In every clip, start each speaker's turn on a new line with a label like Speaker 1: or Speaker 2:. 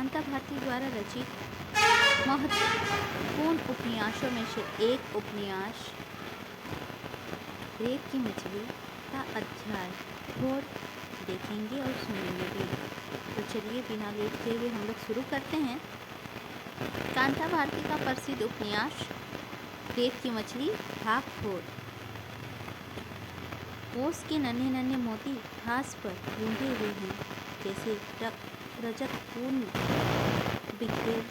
Speaker 1: कांता भारती द्वारा रचित महत्वपूर्ण उपन्यासों में से एक उपन्यास रेत की मछली का अध्याय और देखेंगे और सुनेंगे भी। तो चलिए बिना लेट किए हुए हम लोग शुरू करते हैं। कांता भारती का प्रसिद्ध उपन्यास रेत की मछली भाग 4। ओस के नन्हे नन्हे मोती घास पर बूंदे हुए हैं, जैसे रजत पूर्ण बिखेर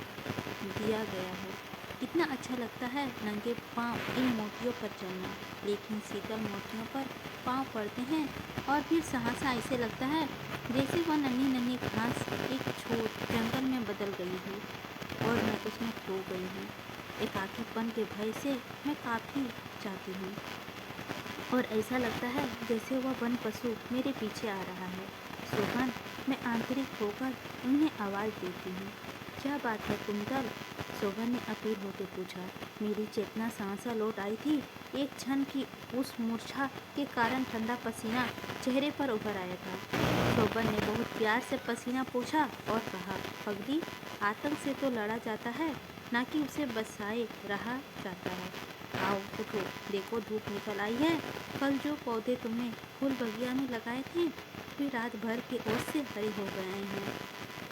Speaker 1: दिया गया है। कितना अच्छा लगता है नंगे पांव इन मोतियों पर चलना, लेकिन शीतल मोतियों पर पांव पड़ते हैं और फिर सहसा ऐसे लगता है जैसे वह नन्ही नन्ही घास एक छोट जंगल में बदल गई है और मैं उसमें खो गई हूँ। एकाकीपन के भय से मैं काफ़ी जाती हूँ और ऐसा लगता है जैसे वह वन पशु मेरे पीछे आ रहा है। सोहन, मैं आंतरिक होकर उन्हें आवाज़ देती हूँ। क्या बात है कुंतल? सोहन ने अधीर होते पूछा। मेरी चेतना सहसा लौट आई थी। एक क्षण की उस मूर्छा के कारण ठंडा पसीना चेहरे पर उभर आया था। सोहन ने बहुत प्यार से पसीना पोंछा और कहा, पगली, आतंक से तो लड़ा जाता है, ना कि उसे बसाए रहा जाता है। आओ उठो, देखो धूप निकल आई है। कल जो पौधे तुमने फूल बगिया में लगाए थे वे रात भर के ओस से हरे हो गए हैं।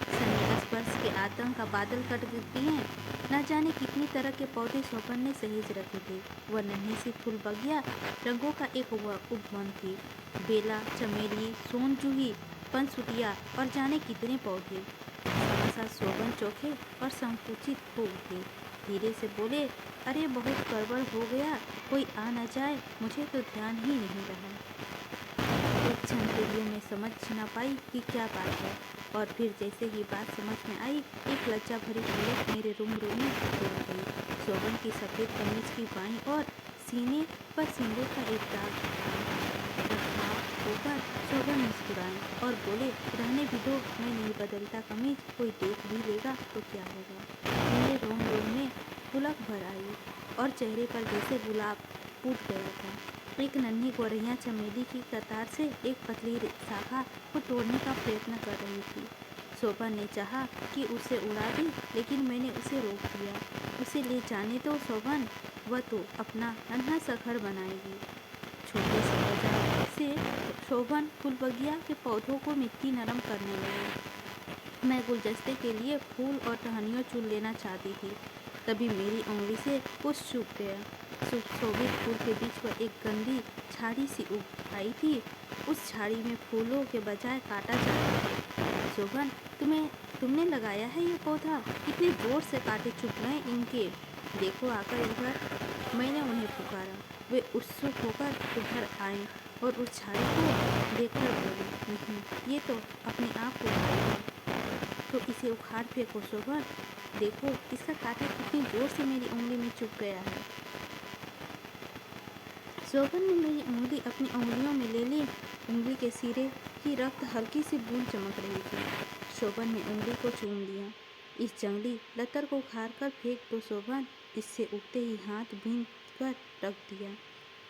Speaker 1: शनि स्पर्श के आतंक का बादल कट दिए हैं। न जाने कितनी तरह के पौधे सोहन ने सहेज रखे थे। वह नन्ही सी फूल बगिया रंगों का एक उपवन थी। बेला, चमेली, सोनजूही, पंसुटिया और जाने कितने पौधे। सहसा सोहन चौंके और संकुचित हो उठे। धीरे से बोले, अरे बहुत गड़बड़ हो गया, कोई आ न जाए, मुझे तो ध्यान ही नहीं रहा। एक क्षण के लिए मैं समझ न पाई कि क्या बात है, और फिर जैसे ही बात समझ में आई, एक लज्जा भरी झलक मेरे रूम में दौड़ गई। सोहन की सफ़ेद कमीज की बाईं और सीने पर सिंदूर का एक दाग रखा होकर सोहन मुस्कुराए और बोले, रहने भी दो, मैं नहीं बदलता कमीज, कोई देख भी लेगा तो क्या होगा। मेरे रोम में पुलक भर आई और चेहरे पर जैसे गुलाब फूट गया था। एक नन्ही गोरैया चमेली की कतार से एक पतली शाखा को तोड़ने का प्रयत्न कर रही थी। सोहन ने चाहा कि उसे उड़ा दे, लेकिन मैंने उसे रोक दिया। उसे ले जाने दो सोहन, वह तो अपना नन्हा सा घर बनाएगी। छोटे से औजार से सोहन फूलबगिया के पौधों को मिट्टी नरम करने लगे। मैं गुलदस्ते के लिए फूल और टहनियों चुन लेना चाहती थी, तभी मेरी उंगली से कुछ चूक गया। सुशोभित फूल के बीच पर एक गंदी झाड़ी सी उग आई थी। उस झाड़ी में फूलों के बजाय काटा जा रहा था। सोहन, तुमने लगाया है ये पौधा? कितने जोर से कांटे चुभ गए इनके, देखो आकर इधर। मैंने उन्हें पुकारा। वे उत्सुक होकर उधर आए और उस झाड़ी को देखकर बोले, नहीं, ये तो अपने आप उखाड़ी है, तो इसे उखाड़ फेंको सोहन। देखो इसका कांटा कितनी जोर से मेरी उंगली में चुभ गया है। सोहन ने मेरी उंगली अपनी उंगलियों में ले ली। उंगली के सिरे की रक्त हल्की सी बूंद चमक रही थी। सोहन ने उंगली को चूम लिया। इस जंगली लतर को उखाड़ कर फेंक दो सोहन, इससे उगते ही हाथ बीन कर रख दिया।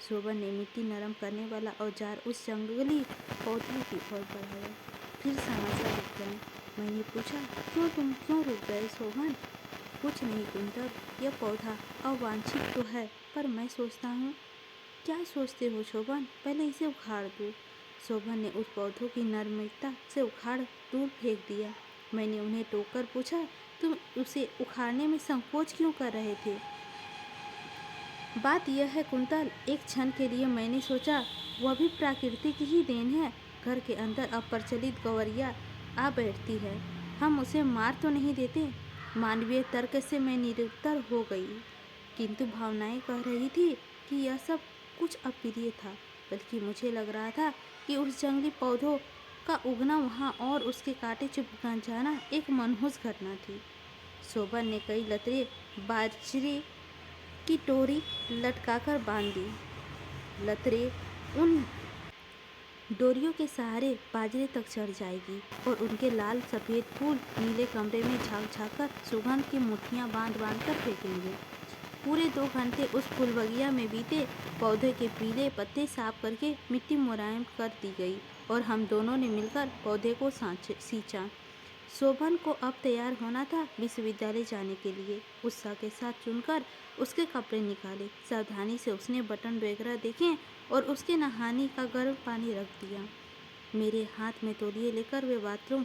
Speaker 1: सोहन ने मिट्टी नरम करने वाला औजार उस जंगली पौधे की ओर बढ़ाया। फिर सहसा रुक गए। मैंने पूछा, तुम क्यों रुक गए सोहन? कुछ नहीं कुंतल, यह पौधा अवांछित तो है, पर मैं सोचता हूँ। क्या सोचते हो सोहन? पहले इसे उखाड़ दो। सोहन ने उस पौधों की नम्रता से उखाड़ दूर फेंक दिया। मैंने उन्हें टोककर पूछा, तुम उसे उखाड़ने में संकोच क्यों कर रहे थे? बात यह है कुंतल, एक क्षण के लिए मैंने सोचा वह भी प्रकृति की ही देन है। घर के अंदर अप्रचलित गौरैया आ बैठती है, हम उसे मार तो नहीं देते। मानवीय तर्क से मैं निरुत्तर हो गई, किंतु भावनाएं कह रही थी कि यह सब कुछ अप्रिय था। बल्कि मुझे लग रहा था कि उस जंगली पौधों का उगना वहाँ और उसके कांटे चुभ जाना एक मनहूस घटना थी। सोहन ने कई लतरें बाजरे की टोरी लटकाकर बांध दी। लतरें उन डोरियों के सहारे बाजरे तक चढ़ जाएगी और उनके लाल सफ़ेद फूल नीले कमरे में झाँक झाँक कर सुगंध की मुट्ठियाँ बांध बांध कर फेंकेंगे। पूरे 2 घंटे उस फूलबगिया में बीते। पौधे के पीले पत्ते साफ करके मिट्टी मुलायम कर दी गई और हम दोनों ने मिलकर पौधे को सींचा। शोभन को अब तैयार होना था विश्वविद्यालय जाने के लिए। उत्साह के साथ चुनकर उसके कपड़े निकाले, सावधानी से उसने बटन वगैरह देखे और उसके नहाने का गर्म पानी रख दिया। मेरे हाथ में तौलिए लेकर वे बाथरूम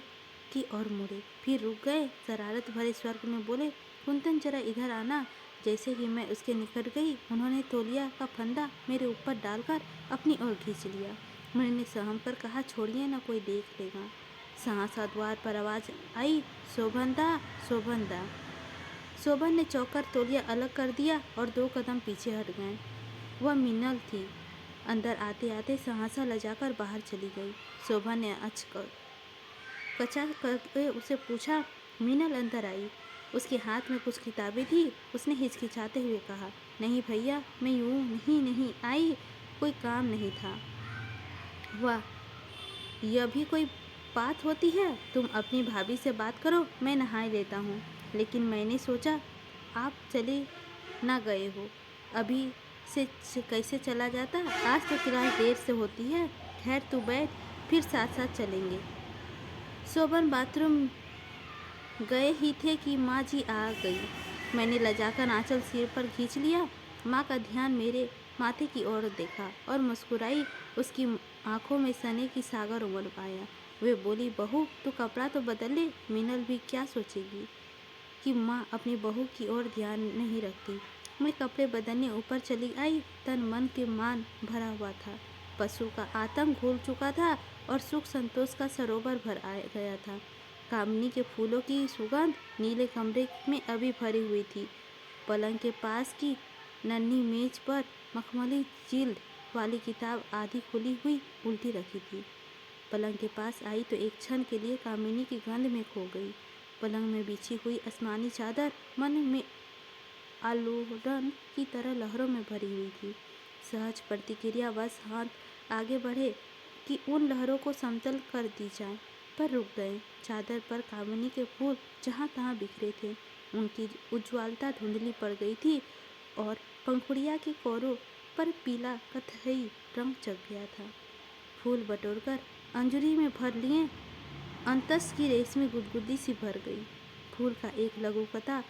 Speaker 1: की ओर मुड़े, फिर रुक गए। शरारत भरे स्वर में बोले, कुंदन जरा इधर आना। जैसे ही मैं उसके निकट गई, उन्होंने तौलिया का फंदा मेरे ऊपर डालकर अपनी ओर खींच लिया। मैंने सहम कर कहा, छोड़िए ना, कोई देख लेगा। सहसा द्वार पर आवाज आई, शोभन दा, शोभन दा। शोभन ने चौंककर तौलिया अलग कर दिया और 2 कदम पीछे हट गए। वह मिन्नल थी। अंदर आते आते सहसा लजाकर बाहर चली गई। शोभन ने कचा करके उसे पूछा, मिन्नल अंदर आई। उसके हाथ में कुछ किताबें थी। उसने हिचकिचाते हुए कहा, नहीं भैया, मैं यूँ नहीं आई, कोई काम नहीं था। वाह, यह भी कोई बात होती है। तुम अपनी भाभी से बात करो, मैं नहा लेता हूँ। लेकिन मैंने सोचा आप चले ना गए हो, अभी से कैसे चला जाता। आज तो क्लास देर से होती है। खैर तू बैठ, फिर साथ साथ चलेंगे। शोभन बाथरूम गए ही थे कि माँ जी आ गई। मैंने लजाकर आंचल सिर पर खींच लिया। माँ का ध्यान मेरे माथे की ओर देखा और मुस्कुराई। उसकी आंखों में सने की सागर उमड़ पाया। वे बोली, बहू तू कपड़ा तो बदल ले। मिनल भी क्या सोचेगी कि माँ अपनी बहू की ओर ध्यान नहीं रखती। मैं कपड़े बदलने ऊपर चली आई। तन मन के मान भरा हुआ था। पशु का आतंक घुल चुका था और सुख संतोष का सरोवर भर आ गया था। कामनी के फूलों की सुगंध नीले कमरे में अभी भरी हुई थी। पलंग के पास की नन्ही मेज पर मखमली जिल्द वाली किताब आधी खुली हुई उल्टी रखी थी। पलंग के पास आई तो एक क्षण के लिए कामिनी की गंध में खो गई। पलंग में बिछी हुई आसमानी चादर मन में आलोड़न की तरह लहरों में भरी हुई थी। सहज प्रतिक्रियावश हाथ आगे बढ़े कि उन लहरों को समतल कर दी जाए, पर रुक गए। चादर पर कामिनी के फूल जहाँ तहाँ बिखरे थे। उनकी उज्ज्वलता धुंधली पड़ गई थी और पंखुड़िया के कोरों पर पीला कत्थई रंग जग गया था। फूल बटोरकर अंजुरी में भर लिए, अंतस की रेशमी गुदगुदी सी भर गई। फूल का एक लघुकथा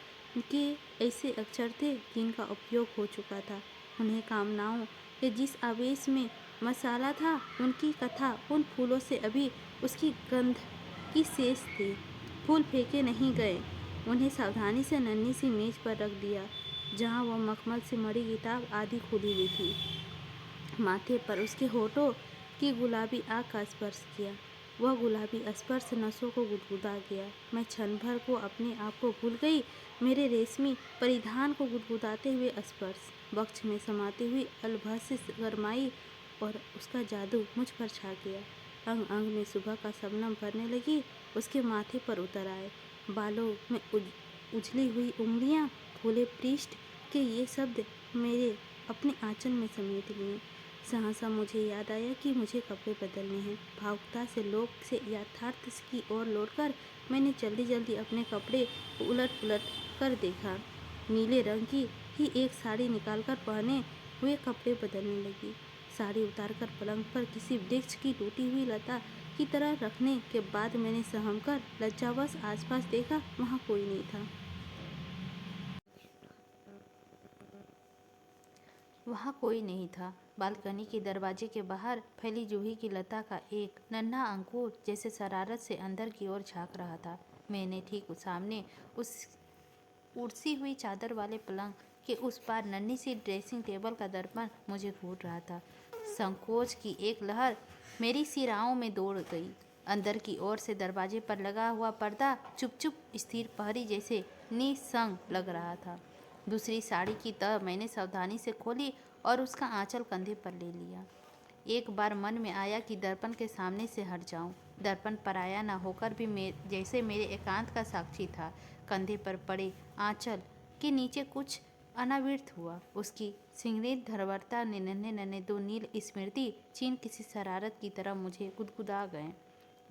Speaker 1: के ऐसे अक्षर थे जिनका उपयोग हो चुका था। उन्हें कामनाओं के जिस आवेश में मसाला था, उनकी कथा उन फूलों से अभी उसकी गंध की शेष थी। फूल फेंके नहीं गए। उन्हें सावधानी से नन्ही सी मेज पर रख दिया, जहाँ वह मखमल से मढ़ी किताब आधी खुली हुई थी। माथे पर उसके होठों की गुलाबी आँख का स्पर्श किया। वह गुलाबी स्पर्श नसों को गुदगुदा गया। मैं क्षण भर को अपने आप को भूल गई। मेरे रेशमी परिधान को गुदगुदाते हुए स्पर्श, वक्ष में समाती हुई अलभस गरमाई और उसका जादू मुझ पर छा गया। अंग अंग में सुबह का शबनम भरने लगी। उसके माथे पर उतर आए। बालों में उछली हुई उंगलियां, फूले पृष्ठ के ये शब्द मेरे अपने आंचल में समेट लिए। सहसा मुझे याद आया कि मुझे कपड़े बदलने हैं। भावुकता से लोक से यथार्थ की ओर लौटकर मैंने जल्दी जल्दी अपने कपड़े उलट पुलट कर देखा। नीले रंग की ही एक साड़ी निकालकर पहने हुए कपड़े बदलने लगी। साड़ी उतारकर पलंग पर किसी वृक्ष की टूटी हुई लता की तरह रखने के बाद मैंने सहमकर लज्जावश आसपास देखा। वहाँ कोई नहीं था। वहाँ कोई नहीं था। बालकनी के दरवाजे के बाहर फैली जूही की लता का एक नन्हा अंकुर जैसे शरारत से अंदर की ओर झांक रहा था। मैंने ठीक सामने उस उड़सी हुई चादर वाले पलंग के उस पार नन्ही सी ड्रेसिंग टेबल का दर्पण मुझे घूर रहा था। संकोच की एक लहर मेरी सिराओं में दौड़ गई। अंदर की ओर से दरवाजे पर लगा हुआ पर्दा चुप चुप स्थिर पहरी जैसे निसंग लग रहा था। दूसरी साड़ी की तह मैंने सावधानी से खोली और उसका आंचल कंधे पर ले लिया। एक बार मन में आया कि दर्पण के सामने से हट जाऊं। दर्पण पराया न होकर भी जैसे मेरे एकांत का साक्षी था। कंधे पर पड़े आंचल के नीचे कुछ अनावृत हुआ। उसकी सिंगरेट धरवरता ने नन्हे नन्हे 2 नील स्मृति चिन्ह किसी शरारत की तरह मुझे गुदगुदा गए।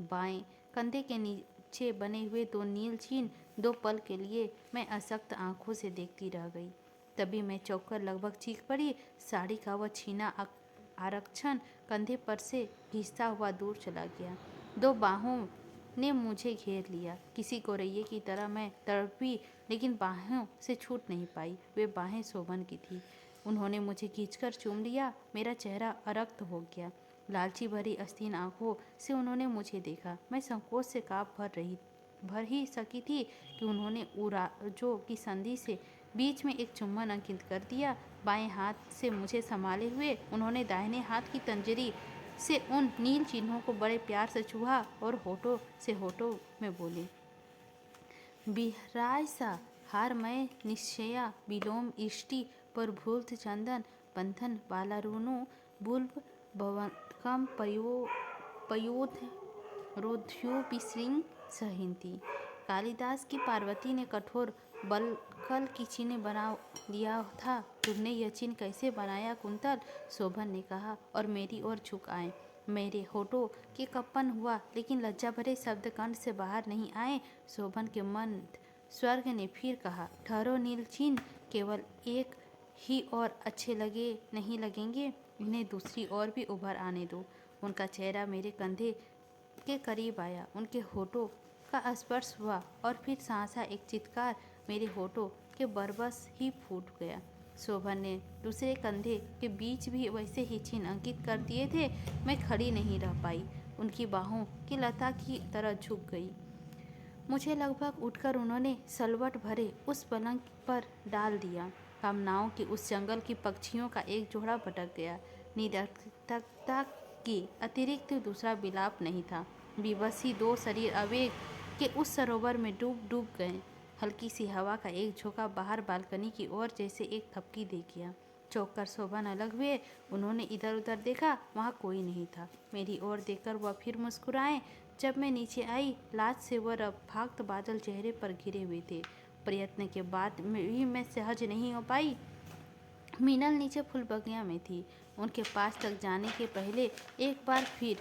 Speaker 1: बाएं कंधे के नीचे बने हुए 2 नील चिन्ह 2 पल के लिए मैं अशक्त आंखों से देखती रह गई। तभी मैं चौंक कर लगभग चीख पड़ी। साड़ी का वह छीना आरक्षण कंधे पर से घिसता हुआ दूर चला गया। 2 बाहों ने मुझे घेर लिया। किसी गौरैये की तरह मैं तड़पी, लेकिन बाहों से छूट नहीं पाई। वे बाहें शोभन की थी। उन्होंने मुझे खींचकर चूम लिया। मेरा चेहरा अरक्त हो गया। लालची भरी आस्तीन आंखों से उन्होंने मुझे देखा। मैं संकोच से काँप भर ही सकी थी कि उन्होंने उराजों की संधि से बीच में एक चुम्बन अंकित कर दिया। बाएं हाथ से मुझे संभाले हुए उन्होंने दाहिने हाथ की तंजरी से उन नील चिन्हों को बड़े प्यार से छुआ और होठों से होठों में बोले, बिहराय सा हार मैं निश्चया विलोम इष्टि पर भूर्त चंदन बंधन बालारुनु बुल्ब भवकम पयोध रोध्योपि श्रृंग सहिंती। कालिदास की पार्वती ने कठोर बलकल की चिन्ह बना दिया था। तुमने यह चिन्ह कैसे बनाया कुंतल? शोभन ने कहा और मेरी ओर झुक आए। मेरे होठों के कंपन हुआ, लेकिन लज्जा भरे शब्द कंठ से बाहर नहीं आए। शोभन के मंद स्वर्ग ने फिर कहा, ठहरो नील चिन्ह, केवल एक ही और अच्छे नहीं लगेंगे, इन्हें दूसरी ओर भी उभर आने दो। उनका चेहरा मेरे कंधे के करीब आया। उनके होठों का स्पर्श हुआ और फिर सहसा एक चित्कार मेरे होठों के बरबस ही फूट गया। शोभन ने दूसरे कंधे के बीच भी वैसे ही चिन्ह अंकित कर दिए थे। मैं खड़ी नहीं रह पाई, उनकी बाहों की लता की तरह झुक गई। मुझे लगभग उठकर उन्होंने सलवट भरे उस पलंग पर डाल दिया। कामनाओं के उस जंगल की पक्षियों का एक जोड़ा भटक गया। निरर्थकता की अतिरिक्त दूसरा विलाप नहीं था। विवश ही दो शरीर आवेग के उस सरोवर में डूब गए। हल्की सी हवा का एक झोंका बाहर बालकनी की ओर जैसे एक थपकी दे गया। चौंक कर शोभन अलग हुए। उन्होंने इधर उधर देखा, वहाँ कोई नहीं था। मेरी ओर देखकर वह फिर मुस्कुराए। जब मैं नीचे आई, लाज से वह रक्तभाक्त बादल चेहरे पर घिरे हुए थे। प्रयत्न के बाद भी मैं सहज नहीं हो पाई। मीनल नीचे फूल बगिया में थी। उनके पास तक जाने के पहले एक बार फिर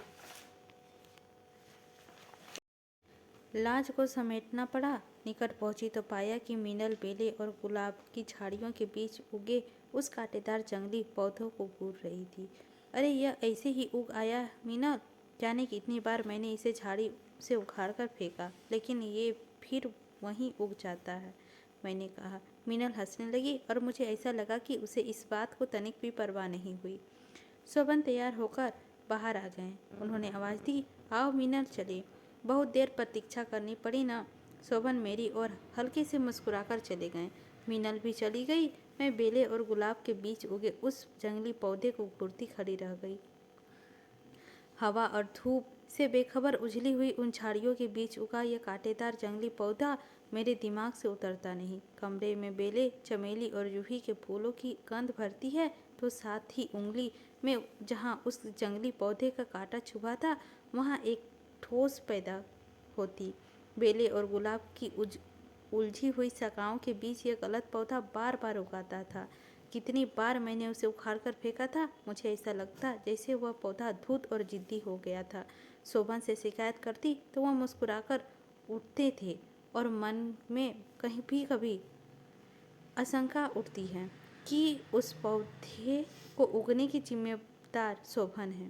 Speaker 1: लाज को समेटना पड़ा। निकट पहुंची तो पाया कि मीनल बेले और गुलाब की झाड़ियों के बीच उगे उस कांटेदार जंगली पौधों को घूर रही थी। अरे, यह ऐसे ही उग आया मीनल? जाने कितनी बार मैंने इसे झाड़ी से उखाड़ कर फेंका, लेकिन ये फिर वहीं उग जाता है, मैंने कहा। मीनल हंसने लगी और मुझे ऐसा लगा कि उसे इस बात को तनिक भी परवाह नहीं हुई। शोभन तैयार होकर बाहर आ गए। उन्होंने आवाज़ दी, आओ मीनल, चले। बहुत देर प्रतीक्षा करनी पड़ी ना। शोभन मेरी ओर हल्के से मुस्कुराकर चले गए। मीनल भी चली गई। मैं बेले और गुलाब के बीच उगे उस जंगली पौधे को घूरती खड़ी रह गई। हवा और धूप से बेखबर उजली हुई उन झाड़ियों के बीच उगा यह कांटेदार जंगली पौधा मेरे दिमाग से उतरता नहीं। कमरे में बेले, चमेली और जूही के फूलों की गंध भरती है, तो साथ ही उंगली में जहाँ उस जंगली पौधे का कांटा चुभा था, वहाँ एक ठोस पैदा होती। बेले और गुलाब की उलझी हुई शाखाओं के बीच यह गलत पौधा बार बार उगाता था। कितनी बार मैंने उसे उखाड़ कर फेंका था। मुझे ऐसा लगता जैसे वह पौधा धूत और जिद्दी हो गया था। शोभन से शिकायत करती तो वह मुस्कुराकर उठते थे और मन में कहीं भी कभी आशंका उठती है कि उस पौधे को उगने की जिम्मेदार शोभन है।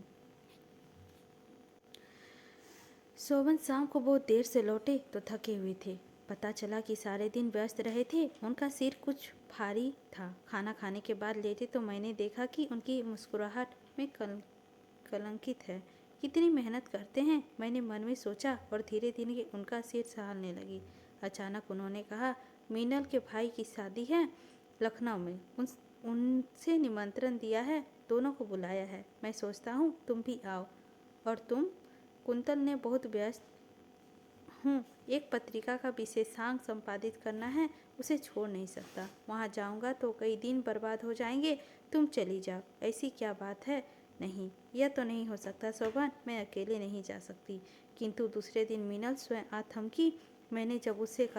Speaker 1: शोभन शाम को बहुत देर से लौटे तो थके हुए थे। पता चला कि सारे दिन व्यस्त रहे थे। उनका सिर कुछ भारी था। खाना खाने के बाद लेटे तो मैंने देखा कि उनकी मुस्कुराहट में कलंकित है। कितनी मेहनत करते हैं, मैंने मन में सोचा और धीरे धीरे उनका सिर सहलने लगी। अचानक उन्होंने कहा, मीनल के भाई की शादी है लखनऊ में। उनसे निमंत्रण दिया है, दोनों को बुलाया है। मैं सोचता हूँ तुम भी आओ। और तुम? कुंतल ने बहुत व्यस्त हूँ, एक पत्रिका का विशेषांक संपादित करना है, उसे छोड़ नहीं सकता। वहाँ जाऊँगा तो कई दिन बर्बाद हो जाएंगे। तुम चली जाओ। ऐसी क्या बात है? नहीं, यह तो नहीं हो सकता शोभन, मैं अकेले नहीं जा सकती। किंतु दूसरे दिन मीनल स्वयं आ थमकी। मैंने जब उनसे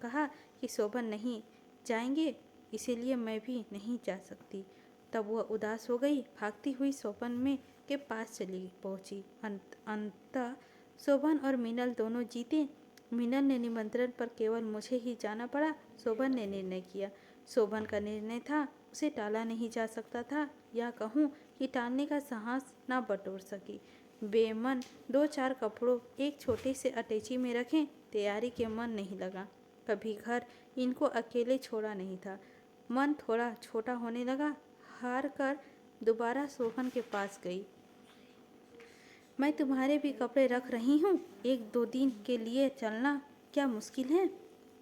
Speaker 1: कहा कि शोभन नहीं जाएंगे, इसीलिए मैं भी नहीं जा सकती, तब वह उदास हो गई। भागती हुई शोभन में के पास चली पहुंची। अंततः शोभन और मीनल दोनों जीते। मीनल ने निमंत्रण पर केवल मुझे ही जाना पड़ा। शोभन ने निर्णय किया। शोभन का निर्णय था, उसे टाला नहीं जा सकता था, या कहूँ कि टालने का साहस ना बटोर सकी। बेमन 2-4 कपड़ों एक छोटे से अटैची में रखें, तैयारी के मन नहीं लगा। कभी घर इनको अकेले छोड़ा नहीं था। मन थोड़ा छोटा होने लगा। हार कर दोबारा शोभन के पास गई। मैं तुम्हारे भी कपड़े रख रही हूँ, 1-2 दिन के लिए चलना क्या मुश्किल है?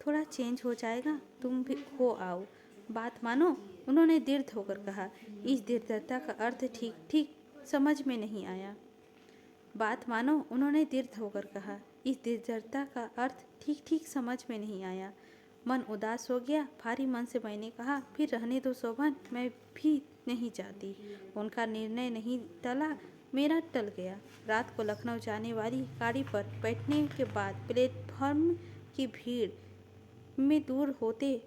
Speaker 1: थोड़ा चेंज हो जाएगा, तुम भी हो आओ। बात मानो, उन्होंने दृढ़ होकर कहा। इस दृढ़ता का अर्थ ठीक ठीक समझ में नहीं आया। बात मानो, उन्होंने दृढ़ होकर कहा। इस दृढ़ता का अर्थ ठीक ठीक समझ में नहीं आया। मन उदास हो गया। भारी मन से मैंने कहा, फिर रहने दो शोभन, मैं भी नहीं चाहती। उनका निर्णय नहीं टला, मेरा टल गया। रात को लखनऊ जाने वाली गाड़ी पर बैठने के बाद प्लेटफॉर्म की भीड़ में दूर होते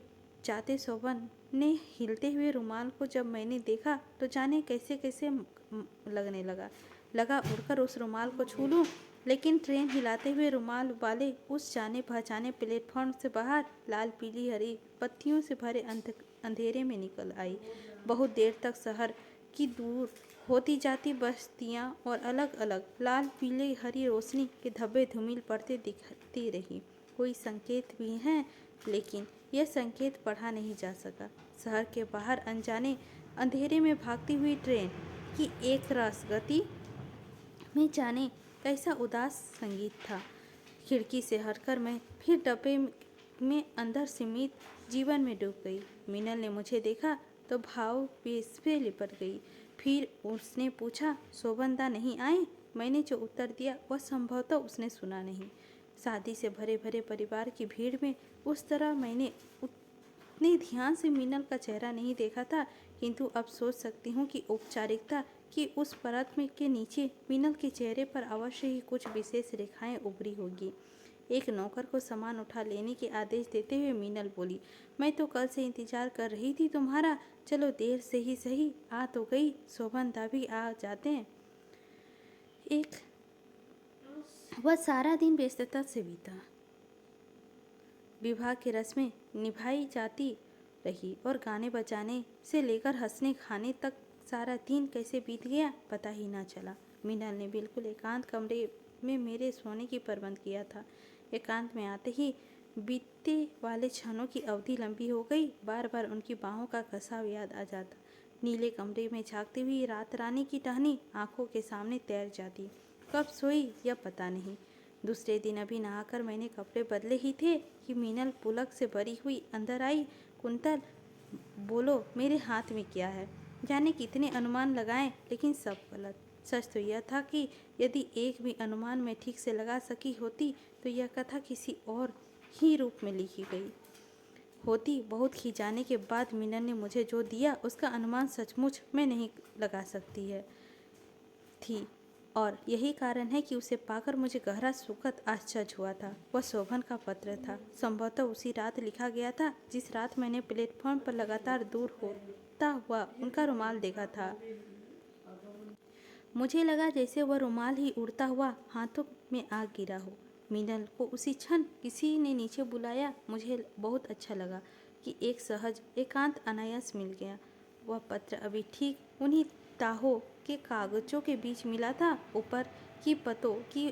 Speaker 1: जाते शोभन ने हिलते हुए रुमाल को जब मैंने देखा तो जाने कैसे कैसे लगने लगा उड़कर उस रुमाल को छू लूं, लेकिन ट्रेन हिलाते हुए रुमाल वाले उस जाने पहचाने प्लेटफॉर्म से बाहर लाल पीली हरी बत्तियों से भरे अंधेरे में निकल आई। बहुत देर तक शहर की दूर होती जाती बस्तियां और अलग अलग लाल पीले हरी रोशनी के धब्बे धूमिल पड़ते दिखती रही। कोई संकेत भी हैं, लेकिन यह संकेत पढ़ा नहीं जा सका। शहर के बाहर अनजाने अंधेरे में भागती हुई ट्रेन की एक रस गति में जाने कैसा उदास संगीत था। खिड़की से हटकर मैं फिर डब्बे में अंदर सीमित जीवन में डूब गई। मीनल ने मुझे देखा तो भाव पेश पे लिपट गई। फिर उसने पूछा, शोभनदा नहीं आए? मैंने जो उत्तर दिया वह संभवतः उसने सुना नहीं। शादी से भरे भरे परिवार की भीड़ में उस तरह मैंने उतने ध्यान से मीनल का चेहरा नहीं देखा था, किंतु अब सोच सकती हूँ कि औपचारिकता की उस परत में के नीचे मीनल के चेहरे पर अवश्य ही कुछ विशेष रेखाएं उभरी होगी। एक नौकर को सामान उठा लेने के आदेश देते हुए मीनल बोली, मैं तो कल से इंतजार कर रही थी तुम्हारा। चलो देर से ही सही आ तो गई, शोभनदा भी आ जाते हैं। वह सारा दिन व्यस्तता से बीता। विवाह की रस्में निभाई जाती रही और गाने बजाने से लेकर हंसने खाने तक सारा दिन कैसे बीत गया पता ही ना चला। मीनल ने बिल्कुल एकांत कमरे में मेरे सोने की प्रबंध किया था। एकांत में आते ही बीतते वाले क्षणों की अवधि लंबी हो गई। बार बार उनकी बाहों का कसाव याद आ जाता। नीले कमरे में झांकती हुई रात रानी की टहनी आंखों के सामने तैर जाती। कब सोई यह पता नहीं। दूसरे दिन अभी नहाकर मैंने कपड़े बदले ही थे कि मीनल पुलक से भरी हुई अंदर आई। कुंतल, बोलो मेरे हाथ में क्या है? जाने कितने अनुमान लगाएं, लेकिन सब गलत। सच तो यह था कि यदि एक भी अनुमान मैं ठीक से लगा सकी होती तो यह कथा किसी और ही रूप में लिखी गई होती। बहुत खिंचाने के बाद मीनल ने मुझे जो दिया उसका अनुमान सचमुच मैं नहीं लगा सकती थी, और यही कारण है कि उसे पाकर मुझे गहरा सुखद आश्चर्य हुआ था। वह शोभन का पत्र था। संभवतः उसी रात लिखा गया था जिस रात मैंने प्लेटफॉर्म पर लगातार दूर होता हुआ उनका रुमाल देखा था। मुझे लगा जैसे वह रुमाल ही उड़ता हुआ हाथों में आ गिरा हो। मीनल को उसी क्षण किसी ने नीचे बुलाया। मुझे बहुत अच्छा लगा कि एक सहज एकांत अनायास मिल गया। वह पत्र अभी ठीक उन्हीं ताहों के कागजों के बीच मिला था। ऊपर की पतों की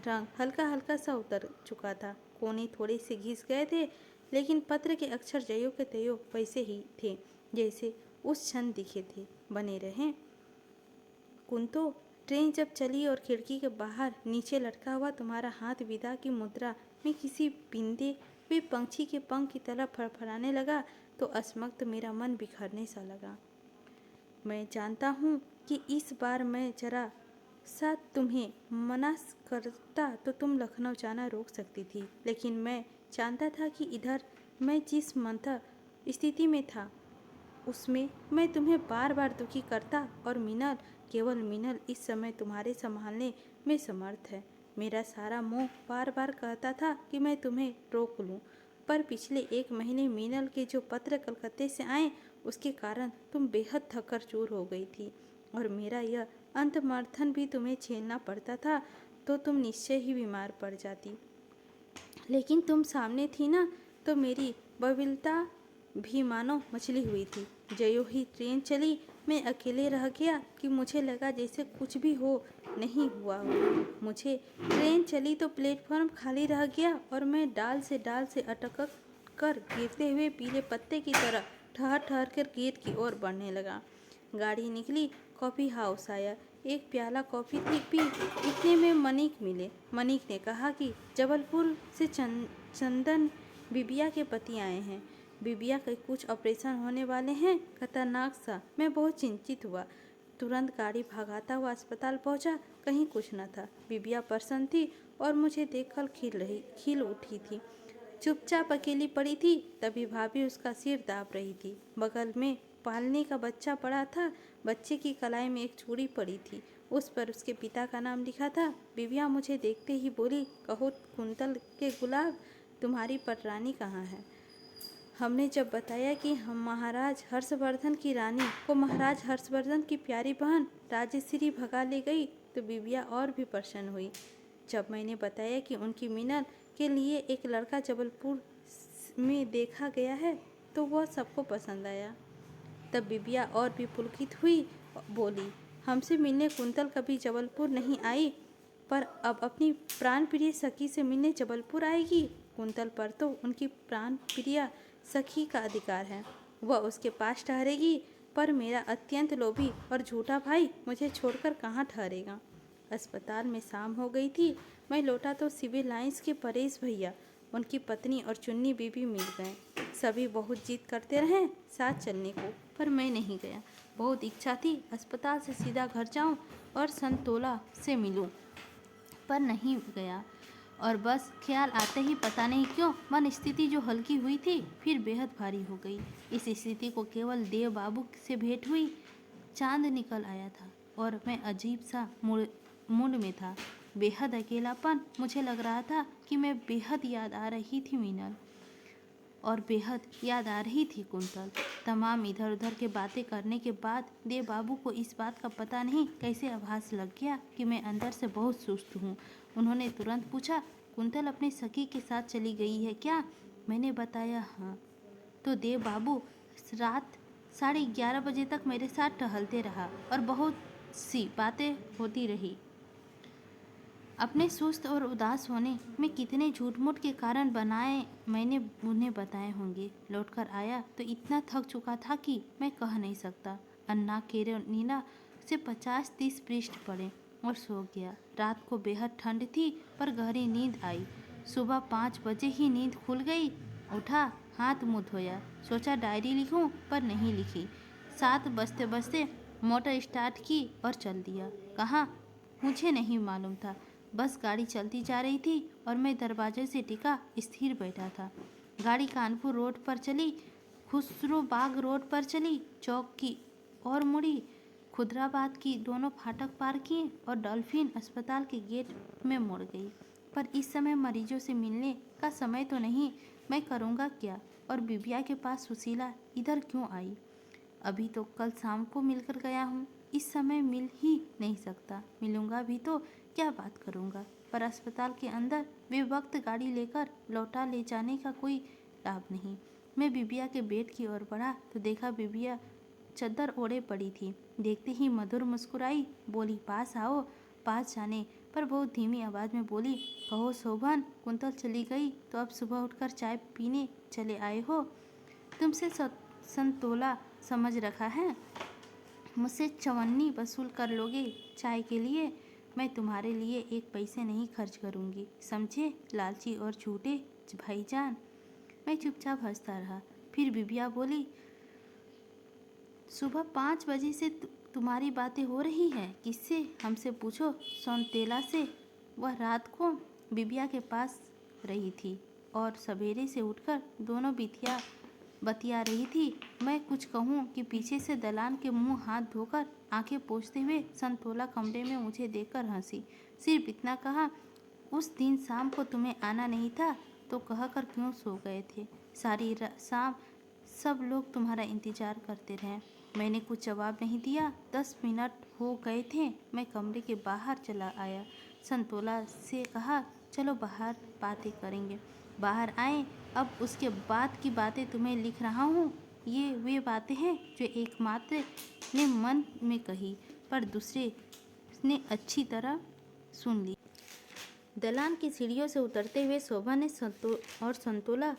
Speaker 1: रंग हल्का हल्का सा उतर चुका था। कोने थोड़े से घिस गए थे, लेकिन पत्र के अक्षर जयो के तयो वैसे ही थे जैसे उस क्षण दिखे थे। बने रहें। कुंतो, ट्रेन जब चली और खिड़की के बाहर नीचे लटका हुआ तुम्हारा हाथ विदा की मुद्रा में किसी बिंदे हुए पंछी के पंख की तरह फड़फड़ाने लगा तो असमक्त मेरा मन बिखरने सा लगा। मैं जानता हूँ कि इस बार मैं जरा सा तुम्हें मना करता तो तुम लखनऊ जाना रोक सकती थी, लेकिन मैं जानता था कि इधर मैं जिस मंथर स्थिति में था उसमें मैं तुम्हें बार बार दुखी करता, और मीनल, केवल मीनल इस समय तुम्हारे संभालने में समर्थ है। मेरा सारा मोह बार बार कहता था कि मैं तुम्हें रोक लूं, पर पिछले 1 महीने मीनल के जो पत्र कलकत्ते से आए उसके कारण तुम बेहद थकर चूर हो गई थी, और मेरा यह अंतमर्थन भी तुम्हें झेलना पड़ता था तो तुम निश्चय ही बीमार पड़ जाती। लेकिन तुम सामने थी ना, तो मेरी बविलता भी मानो मछली हुई थी। ज्यों ही ट्रेन चली मैं अकेले रह गया कि मुझे लगा जैसे कुछ भी हो नहीं हुआ हो। मुझे ट्रेन चली तो प्लेटफॉर्म खाली रह गया और मैं डाल से अटक कर गिरते हुए पीले पत्ते की तरह ठहर ठहर कर गेट की ओर बढ़ने लगा। गाड़ी निकली, कॉफ़ी हाउस आया, एक प्याला कॉफ़ी पी। इतने में मनिक मिले। मनिक ने कहा कि जबलपुर से चंदन बिबिया के पति आए हैं। बिबिया के कुछ ऑपरेशन होने वाले हैं, खतरनाक सा। मैं बहुत चिंतित हुआ। तुरंत गाड़ी भगाता हुआ अस्पताल पहुंचा। कहीं कुछ न था। बिबिया प्रसन्न थी और मुझे देखकर खिल उठी थी। चुपचाप अकेली पड़ी थी। तभी भाभी उसका सिर दाब रही थी। बगल में पालने का बच्चा पड़ा था। बच्चे की कलाई में एक चूड़ी पड़ी थी, उस पर उसके पिता का नाम लिखा था। बिबिया मुझे देखते ही बोली, कहो कुंतल के गुलाब, तुम्हारी पटरानी कहाँ है? हमने जब बताया कि हम महाराज हर्षवर्धन की रानी को महाराज हर्षवर्धन की प्यारी बहन राजश्री भगा ले गई तो बिबिया और भी प्रसन्न हुई। जब मैंने बताया कि उनकी मीनल के लिए एक लड़का जबलपुर में देखा गया है तो वह सबको पसंद आया, तब बिबिया और भी पुलकित हुई। बोली, हमसे मिलने कुंतल कभी जबलपुर नहीं आई, पर अब अपनी प्राण प्रिय सखी से मिलने जबलपुर आएगी। कुंतल पर तो उनकी प्राण प्रिय सखी का अधिकार है, वह उसके पास ठहरेगी, पर मेरा अत्यंत लोभी और झूठा भाई मुझे छोड़कर कहाँ ठहरेगा। अस्पताल में शाम हो गई थी। मैं लौटा तो सिविल लाइंस के परेश भैया, उनकी पत्नी और चुन्नी बीबी मिल गए। सभी बहुत जिद करते रहे साथ चलने को, पर मैं नहीं गया। बहुत इच्छा थी अस्पताल से सीधा घर जाऊं और संतोला से मिलूं, पर नहीं गया। और बस ख्याल आते ही पता नहीं क्यों मन स्थिति जो हल्की हुई थी फिर बेहद भारी हो गई। इस स्थिति को केवल देव बाबू से भेंट हुई। चांद निकल आया था और मैं अजीब सा मूड में था। बेहद अकेलापन। मुझे लग रहा था कि मैं बेहद याद आ रही थी मीनल और बेहद याद आ रही थी कुंतल। तमाम इधर उधर के बातें करने के बाद देव बाबू को इस बात का पता नहीं कैसे आभास लग गया कि मैं अंदर से बहुत सुस्त हूँ। उन्होंने तुरंत पूछा, कुंतल अपनी सखी के साथ चली गई है क्या? मैंने बताया हाँ। तो देव बाबू रात 11:30 बजे तक मेरे साथ टहलते रहा और बहुत सी बातें होती रही। अपने सुस्त और उदास होने में कितने झूठ मूठ के कारण बनाए मैंने उन्हें बताए होंगे। लौटकर आया तो इतना थक चुका था कि मैं कह नहीं सकता। अन्ना केरेनिना से 50-30 पृष्ठ पढ़े और सो गया। रात को बेहद ठंड थी पर गहरी नींद आई। सुबह 5 बजे ही नींद खुल गई। उठा, हाथ मुँह धोया, सोचा डायरी लिखूं, पर नहीं लिखी। 7 बजते बजते मोटर स्टार्ट की और चल दिया। कहाँ मुझे नहीं मालूम था। बस गाड़ी चलती जा रही थी और मैं दरवाजे से टिका स्थिर बैठा था। गाड़ी कानपुर रोड पर चली, खुसरो बाग रोड पर चली, चौक की और मुड़ी, खुदराबाद की दोनों फाटक पार किए और डॉल्फिन अस्पताल के गेट में मुड़ गई। पर इस समय मरीजों से मिलने का समय तो नहीं। मैं करूँगा क्या? और बिबिया के पास सुशीला इधर क्यों आई? अभी तो कल शाम को मिलकर गया हूँ। इस समय मिल ही नहीं सकता। मिलूँगा भी तो क्या बात करूँगा? पर अस्पताल के अंदर बेवक्त गाड़ी लेकर लौटा ले जाने का कोई लाभ नहीं। मैं बिबिया के बेड की ओर बढ़ा तो देखा बिबिया चद्दर ओढ़े पड़ी थी। देखते ही मधुर मुस्कुराई, बोली, पास आओ। पास जाने पर बहुत धीमी आवाज़ में बोली, कहो शोभन, कुंतल चली गई तो अब सुबह उठकर चाय पीने चले आए हो? तुमसे संतोला समझ रखा है? मुझसे चवन्नी वसूल कर लोगे चाय के लिए? मैं तुम्हारे लिए एक पैसे नहीं खर्च करूँगी, समझे? लालची और झूठे भाईजान। मैं चुपचाप हंसता रहा। फिर बिबिया बोली, सुबह 5 बजे से तुम्हारी बातें हो रही हैं। किससे? हमसे पूछो, सौंतेला से। वह रात को बिबिया के पास रही थी और सवेरे से उठकर दोनों बतिया रही थी। मैं कुछ कहूँ कि पीछे से दलान के मुंह हाथ धोकर आंखें पोंछते हुए संतोला कमरे में मुझे देखकर हंसी। सिर्फ इतना कहा, उस दिन शाम को तुम्हें आना नहीं था तो कहकर क्यों सो गए थे? सारी शाम सब लोग तुम्हारा इंतजार करते रहे। मैंने कुछ जवाब नहीं दिया। 10 मिनट हो गए थे। मैं कमरे के बाहर चला आया। संतोला से कहा, चलो बाहर बातें करेंगे। बाहर आए। अब उसके बाद की बातें तुम्हें लिख रहा हूँ। ये वे बातें हैं जो एकमात्र ने मन में कही, पर दूसरे ने अच्छी तरह सुन ली। दलान की सीढ़ियों से उतरते हुए शोभा ने संतोला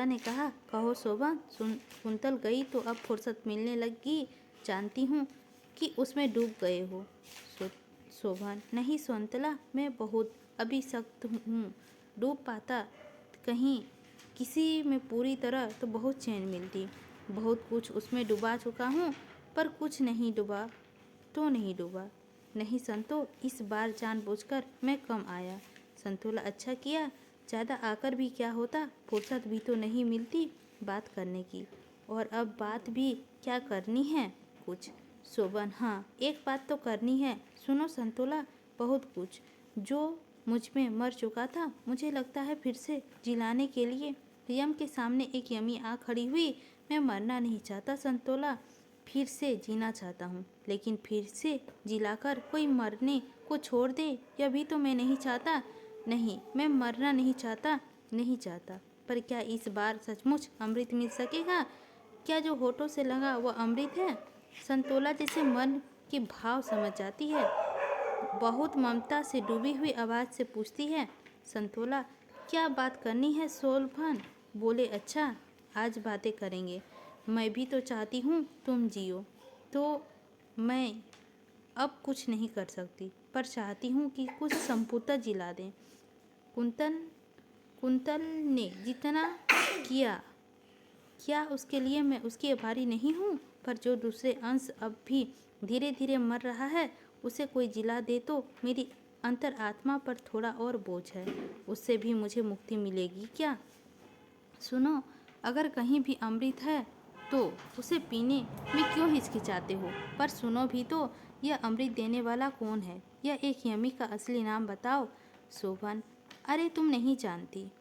Speaker 1: ने कहा, कहो शोभा, कुंतल गई तो अब फुर्सत मिलने लगी। जानती हूँ कि उसमें डूब गए हो। शोभा, नहीं संतोला, मैं बहुत अभी सख्त हूँ। डूब पाता कहीं किसी में पूरी तरह तो बहुत चैन मिलती। बहुत कुछ उसमें डुबा चुका हूँ, पर कुछ नहीं डूबा तो नहीं डूबा। नहीं संतो, इस बार जानबूझकर मैं कम आया। संतोला, अच्छा किया। ज़्यादा आकर भी क्या होता, फुर्सत भी तो नहीं मिलती बात करने की। और अब बात भी क्या करनी है कुछ। शोभन, हाँ एक बात तो करनी है। सुनो संतोला, बहुत कुछ जो मुझ में मर चुका था, मुझे लगता है फिर से जिलाने के लिए यम के सामने एक यमी आ खड़ी हुई। मैं मरना नहीं चाहता संतोला, फिर से जीना चाहता हूँ, लेकिन फिर से जिलाकर कोई मरने को छोड़ दे, यह भी तो मैं नहीं चाहता। नहीं, मैं मरना नहीं चाहता। पर क्या इस बार सचमुच अमृत मिल सकेगा? क्या जो होठों से लगा वह अमृत है? संतोला जैसे मन के भाव समझ जाती है, बहुत ममता से डूबी हुई आवाज़ से पूछती है। संतोला, क्या बात करनी है शोभन? बोले, अच्छा आज बातें करेंगे। मैं भी तो चाहती हूँ तुम जियो। तो मैं अब कुछ नहीं कर सकती, पर चाहती हूँ कि कुछ संपूर्णतः जिला दें। कुंतल ने जितना किया, क्या उसके लिए मैं उसकी आभारी नहीं हूँ? पर जो दूसरे अंश अब भी धीरे धीरे मर रहा है, उसे कोई जिला दे तो मेरी अंतरात्मा पर थोड़ा और बोझ है। उससे भी मुझे मुक्ति मिलेगी क्या? सुनो, अगर कहीं भी अमृत है तो उसे पीने में क्यों हिचकिचाते हो? पर सुनो भी तो, यह अमृत देने वाला कौन है? यह एक यमी का असली नाम बताओ। शोभन, अरे तुम नहीं जानती।